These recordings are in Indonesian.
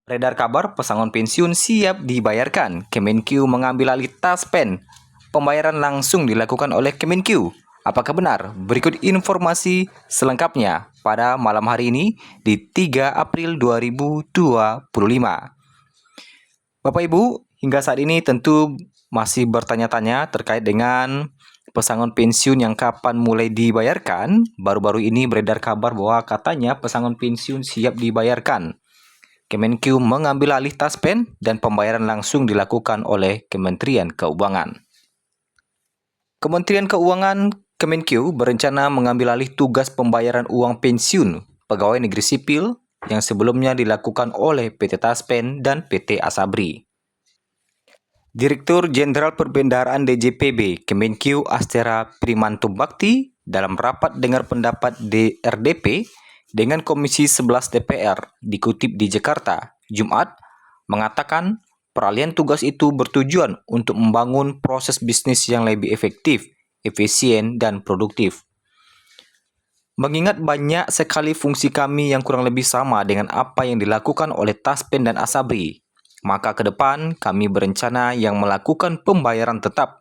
Beredar kabar pesangon pensiun siap dibayarkan. Kemenkeu mengambil alih Taspen. Pembayaran langsung dilakukan oleh Kemenkeu. Apakah benar? Berikut informasi selengkapnya pada malam hari ini di 3 April 2025. Bapak Ibu, hingga saat ini tentu masih bertanya-tanya terkait dengan pesangon pensiun yang kapan mulai dibayarkan. Baru-baru ini beredar kabar bahwa katanya pesangon pensiun siap dibayarkan. Kemenkeu mengambil alih Taspen dan pembayaran langsung dilakukan oleh Kementerian Keuangan. Kementerian Keuangan Kemenkeu berencana mengambil alih tugas pembayaran uang pensiun pegawai negeri sipil yang sebelumnya dilakukan oleh PT Taspen dan PT Asabri. Direktur Jenderal Perbendaharaan DJPB Kemenkeu Astera Primanto Bakti dalam rapat dengar pendapat DRDP dengan Komisi 11 DPR dikutip di Jakarta, Jumat, mengatakan peralihan tugas itu bertujuan untuk membangun proses bisnis yang lebih efektif, efisien, dan produktif. Mengingat banyak sekali fungsi kami yang kurang lebih sama dengan apa yang dilakukan oleh Taspen dan Asabri, maka ke depan kami berencana yang melakukan pembayaran tetap.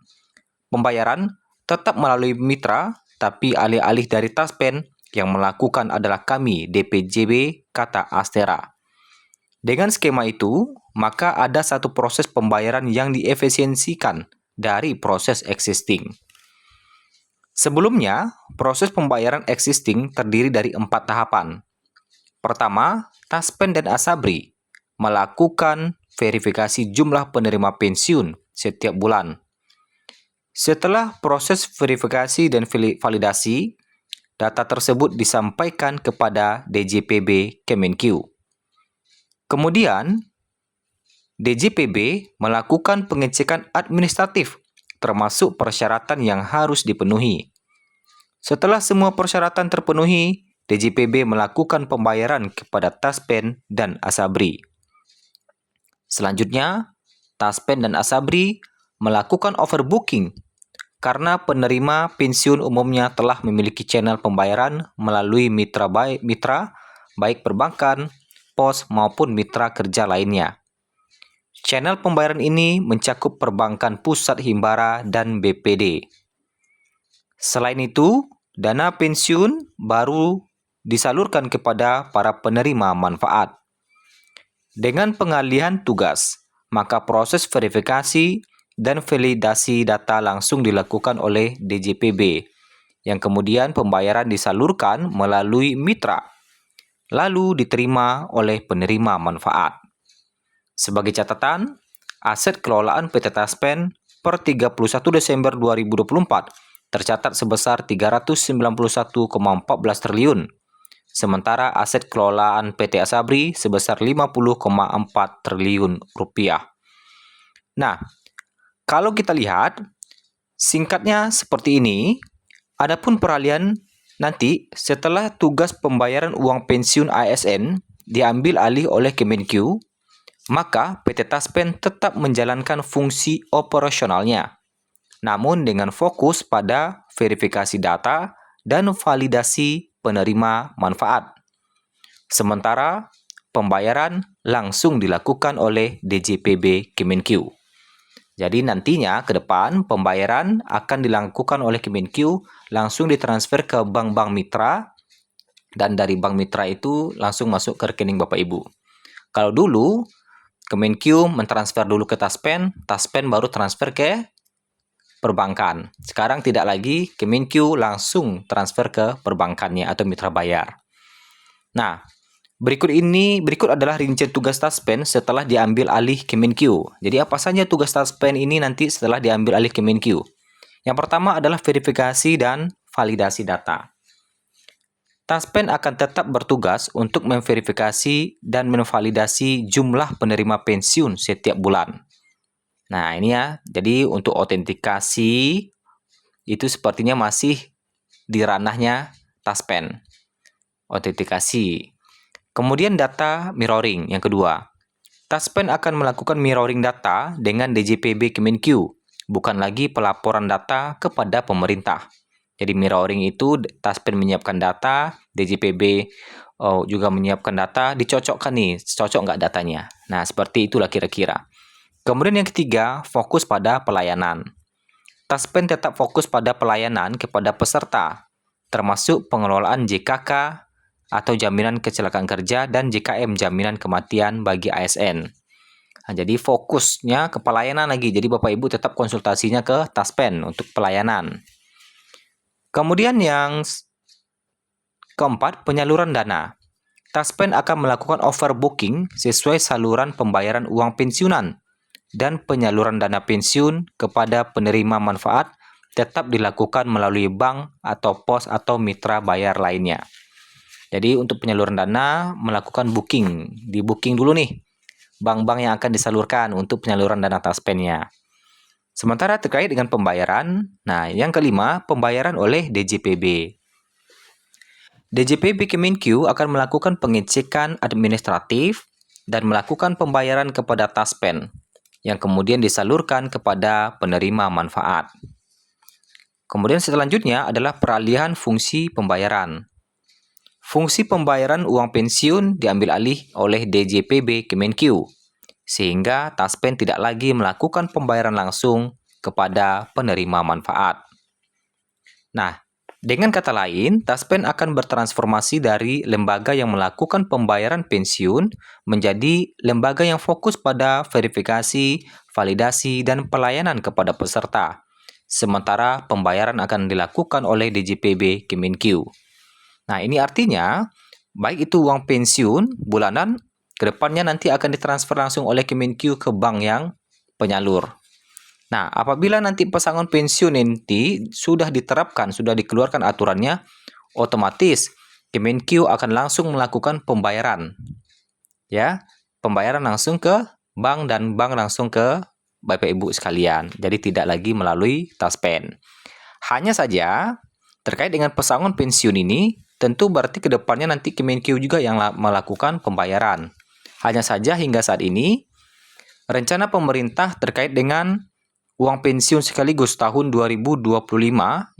Pembayaran tetap melalui mitra, tapi alih-alih dari Taspen, yang melakukan adalah kami, DPJB, kata Astera. Dengan skema itu, maka ada satu proses pembayaran yang diefisiensikan dari proses existing. Sebelumnya, proses pembayaran existing terdiri dari 4 tahapan. Pertama, Taspen dan Asabri melakukan verifikasi jumlah penerima pensiun setiap bulan. Setelah proses verifikasi dan validasi, data tersebut disampaikan kepada DJPB Kemenkeu. Kemudian, DJPB melakukan pengecekan administratif, termasuk persyaratan yang harus dipenuhi. Setelah semua persyaratan terpenuhi, DJPB melakukan pembayaran kepada Taspen dan Asabri. Selanjutnya, Taspen dan Asabri melakukan overbooking karena penerima pensiun umumnya telah memiliki channel pembayaran melalui mitra baik perbankan, pos maupun mitra kerja lainnya. Channel pembayaran ini mencakup perbankan pusat Himbara dan BPD. Selain itu, dana pensiun baru disalurkan kepada para penerima manfaat. Dengan pengalihan tugas, maka proses verifikasi dan validasi data langsung dilakukan oleh DJPB, yang kemudian pembayaran disalurkan melalui mitra, lalu diterima oleh penerima manfaat. Sebagai catatan, aset kelolaan PT Taspen per 31 Desember 2024 tercatat sebesar 391,14 triliun, sementara aset kelolaan PT Asabri sebesar 50,4 triliun rupiah. Nah, kalau kita lihat, singkatnya seperti ini, adapun peralihan nanti setelah tugas pembayaran uang pensiun ASN diambil alih oleh Kemenkeu, maka PT Taspen tetap menjalankan fungsi operasionalnya, namun dengan fokus pada verifikasi data dan validasi penerima manfaat. Sementara pembayaran langsung dilakukan oleh DJPB Kemenkeu. Jadi nantinya ke depan pembayaran akan dilakukan oleh Kemenkeu langsung ditransfer ke bank-bank mitra, dan dari bank mitra itu langsung masuk ke rekening Bapak Ibu. Kalau dulu Kemenkeu mentransfer dulu ke Taspen, Taspen baru transfer ke perbankan. Sekarang tidak lagi, Kemenkeu langsung transfer ke perbankannya atau mitra bayar. Nah, berikut adalah rincian tugas Taspen setelah diambil alih Kemenkeu. Jadi apa saja tugas Taspen ini nanti setelah diambil alih Kemenkeu? Yang pertama adalah verifikasi dan validasi data. Taspen akan tetap bertugas untuk memverifikasi dan menvalidasi jumlah penerima pensiun setiap bulan. Nah, ini ya. Jadi untuk autentikasi itu sepertinya masih di ranahnya Taspen. Autentikasi. Kemudian data mirroring yang kedua. Taspen akan melakukan mirroring data dengan DJPB Kemenkeu, bukan lagi pelaporan data kepada pemerintah. Jadi mirroring itu Taspen menyiapkan data, DJPB juga menyiapkan data, dicocokkan nih, cocok nggak datanya. Nah, seperti itulah kira-kira. Kemudian yang ketiga, fokus pada pelayanan. Taspen tetap fokus pada pelayanan kepada peserta, termasuk pengelolaan JKK atau jaminan kecelakaan kerja dan JKM, jaminan kematian bagi ASN. Nah, jadi fokusnya ke pelayanan lagi. Jadi Bapak Ibu tetap konsultasinya ke Taspen untuk pelayanan. Kemudian yang keempat, penyaluran dana. Taspen akan melakukan overbooking sesuai saluran pembayaran uang pensiunan dan penyaluran dana pensiun kepada penerima manfaat tetap dilakukan melalui bank atau pos atau mitra bayar lainnya. Jadi untuk penyaluran dana melakukan booking, di booking dulu nih bank-bank yang akan disalurkan untuk penyaluran dana Taspennya. Sementara terkait dengan pembayaran, nah yang kelima, pembayaran oleh DJPB. DJPB Kemenkeu akan melakukan pengecekan administratif dan melakukan pembayaran kepada Taspen yang kemudian disalurkan kepada penerima manfaat. Kemudian selanjutnya adalah peralihan fungsi pembayaran. Fungsi pembayaran uang pensiun diambil alih oleh DJPB Kemenkeu, sehingga Taspen tidak lagi melakukan pembayaran langsung kepada penerima manfaat. Nah, dengan kata lain, Taspen akan bertransformasi dari lembaga yang melakukan pembayaran pensiun menjadi lembaga yang fokus pada verifikasi, validasi, dan pelayanan kepada peserta. Sementara pembayaran akan dilakukan oleh DJPB Kemenkeu. Nah, ini artinya, baik itu uang pensiun bulanan, kedepannya nanti akan ditransfer langsung oleh Kemenkeu ke bank yang penyalur. Nah, apabila nanti pesangon pensiun nanti sudah diterapkan, sudah dikeluarkan aturannya, otomatis Kemenkeu akan langsung melakukan pembayaran. Ya, pembayaran langsung ke bank dan bank langsung ke Bapak Ibu sekalian. Jadi tidak lagi melalui Taspen. Hanya saja terkait dengan pesangon pensiun ini, tentu berarti ke depannya nanti Kemenkeu juga yang melakukan pembayaran. Hanya saja hingga saat ini, rencana pemerintah terkait dengan uang pensiun sekaligus tahun 2025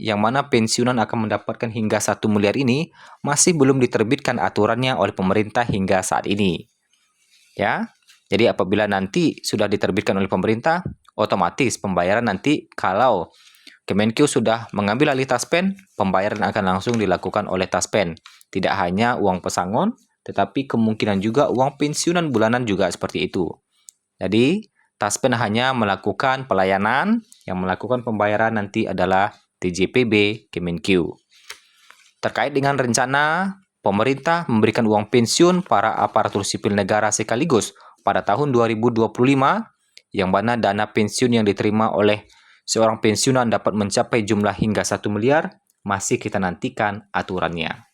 yang mana pensiunan akan mendapatkan hingga 1 miliar ini masih belum diterbitkan aturannya oleh pemerintah hingga saat ini. Ya. Jadi apabila nanti sudah diterbitkan oleh pemerintah, otomatis pembayaran nanti kalau Kemenkeu sudah mengambil alih Taspen, pembayaran akan langsung dilakukan oleh Taspen. Tidak hanya uang pesangon, tetapi kemungkinan juga uang pensiunan bulanan juga seperti itu. Jadi Taspen hanya melakukan pelayanan, yang melakukan pembayaran nanti adalah DJPB Kemenkeu. Terkait dengan rencana pemerintah memberikan uang pensiun para aparatur sipil negara sekaligus pada tahun 2025, yang mana dana pensiun yang diterima oleh seorang pensiunan dapat mencapai jumlah hingga 1 miliar, masih kita nantikan aturannya.